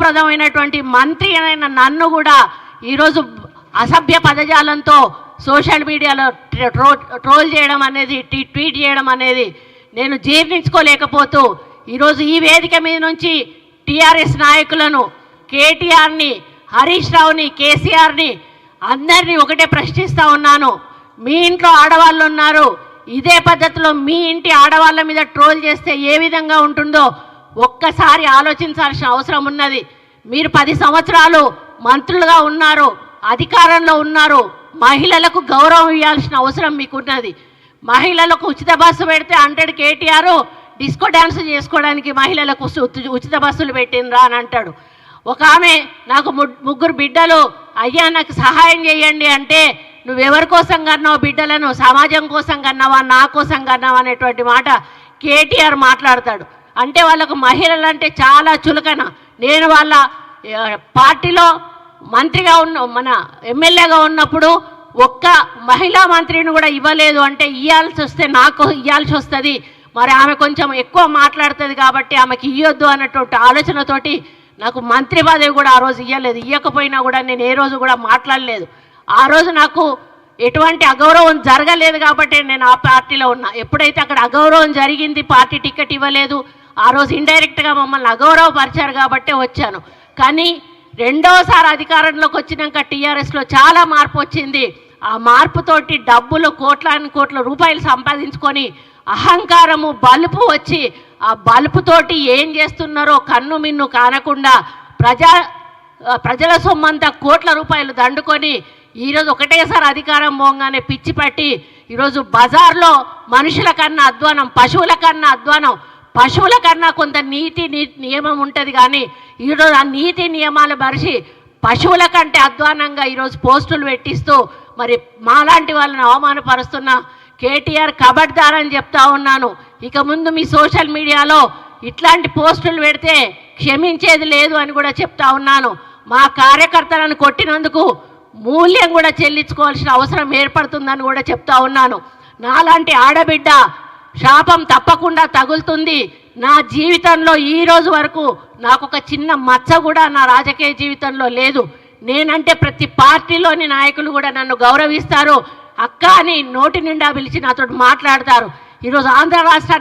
ప్రధానమైనటువంటి మంత్రి అయిన నన్ను కూడా ఈరోజు అసభ్య పదజాలంతో సోషల్ మీడియాలో ట్రోల్ చేయడం అనేది, ట్వీట్ చేయడం అనేది నేను జీర్ణించుకోలేకపోతూ ఈరోజు ఈ వేదిక మీద నుంచి టీఆర్ఎస్ నాయకులను, కేటీఆర్ని, హరీష్ రావుని, కేసీఆర్ని అందరినీ ఒకటే ప్రశ్నిస్తూ ఉన్నాను. మీ ఇంట్లో ఆడవాళ్ళు ఉన్నారు, ఇదే పద్ధతిలో మీ ఇంటి ఆడవాళ్ళ మీద ట్రోల్ చేస్తే ఏ విధంగా ఉంటుందో ఒక్కసారి ఆలోచించాల్సిన అవసరం ఉన్నది. మీరు 10 సంవత్సరాలు మంత్రులుగా ఉన్నారు, అధికారంలో ఉన్నారు, మహిళలకు గౌరవం ఇవ్వాల్సిన అవసరం మీకున్నది. మహిళలకు ఉచిత బస్సు పెడితే అంటాడు కేటీఆర్, డిస్కో డ్యాన్స్ చేసుకోవడానికి మహిళలకు ఉచిత బస్సులు పెట్టినరా అని అంటాడు. ఒక ఆమె నాకు 3 బిడ్డలు, అయ్యా నాకు సహాయం చేయండి అంటే నువ్వెవరి కోసం కన్నావు బిడ్డలను, సమాజం కోసం కన్నావా, నా కోసం కన్నావా అనేటువంటి మాట కేటీఆర్ మాట్లాడతాడు. అంటే వాళ్ళకు మహిళలు అంటే చాలా చులకన. నేను వాళ్ళ పార్టీలో మంత్రిగా మన ఎమ్మెల్యేగా ఉన్నప్పుడు ఒక్క మహిళా మంత్రిని కూడా ఇవ్వలేదు. అంటే ఇవ్వాల్సి వస్తే నాకు ఇవ్వాల్సి వస్తుంది, మరి ఆమె కొంచెం ఎక్కువ మాట్లాడుతుంది కాబట్టి ఆమెకి ఇవ్వద్దు అన్నటువంటి ఆలోచనతోటి నాకు మంత్రి పదవి కూడా ఆ రోజు ఇవ్వలేదు. ఇవ్వకపోయినా కూడా నేను ఏ రోజు కూడా మాట్లాడలేదు. ఆ రోజు నాకు ఎటువంటి అగౌరవం జరగలేదు కాబట్టి నేను ఆ పార్టీలో ఉన్నా. ఎప్పుడైతే అక్కడ అగౌరవం జరిగింది, పార్టీ టికెట్ ఇవ్వలేదు, ఆ రోజు ఇండైరెక్ట్గా మమ్మల్ని అగౌరవపరిచారు కాబట్టి వచ్చాను. కానీ రెండోసారి అధికారంలోకి వచ్చినాక టీఆర్ఎస్లో చాలా మార్పు వచ్చింది. ఆ మార్పుతోటి డబ్బులు కోట్ల రూపాయలు సంపాదించుకొని అహంకారము, బలుపు వచ్చి ఆ బలుపుతోటి ఏం చేస్తున్నారో కన్ను మిన్ను కానకుండా ప్రజల సొమ్మంతా కోట్ల రూపాయలు దండుకొని ఈరోజు ఒకటేసారి అధికారం పోగానే పిచ్చి పట్టి ఈరోజు బజార్లో మనుషుల కన్నా అధ్వానం, పశువుల కన్నా అధ్వానం. పశువుల కన్నా కొంత నీతి నియమం ఉంటుంది, కానీ ఈరోజు ఆ నీతి నియమాలు మరిచి పశువుల కంటే అధ్వానంగా ఈరోజు పోస్టులు పెట్టిస్తూ మరి మాలాంటి వాళ్ళని అవమానపరుస్తున్న కేటీఆర్ కబడ్దార్ అని చెప్తా ఉన్నాను. ఇక ముందు మీ సోషల్ మీడియాలో ఇట్లాంటి పోస్టులు పెడితే క్షమించేది లేదు అని కూడా చెప్తా ఉన్నాను. మా కార్యకర్తలను కొట్టినందుకు మూల్యం కూడా చెల్లించుకోవాల్సిన అవసరం ఏర్పడుతుందని కూడా చెప్తా ఉన్నాను. నాలాంటి ఆడబిడ్డ శాపం తప్పకుండా తగులుతుంది. నా జీవితంలో ఈ రోజు వరకు నాకు ఒక చిన్న మచ్చ కూడా నా రాజకీయ జీవితంలో లేదు. నేనంటే ప్రతి పార్టీలోని నాయకులు కూడా నన్ను గౌరవిస్తారు, అక్క అని నోటి నిండా పిలిచి నాతో మాట్లాడతారు. ఈరోజు ఆంధ్ర రాష్ట్రానికి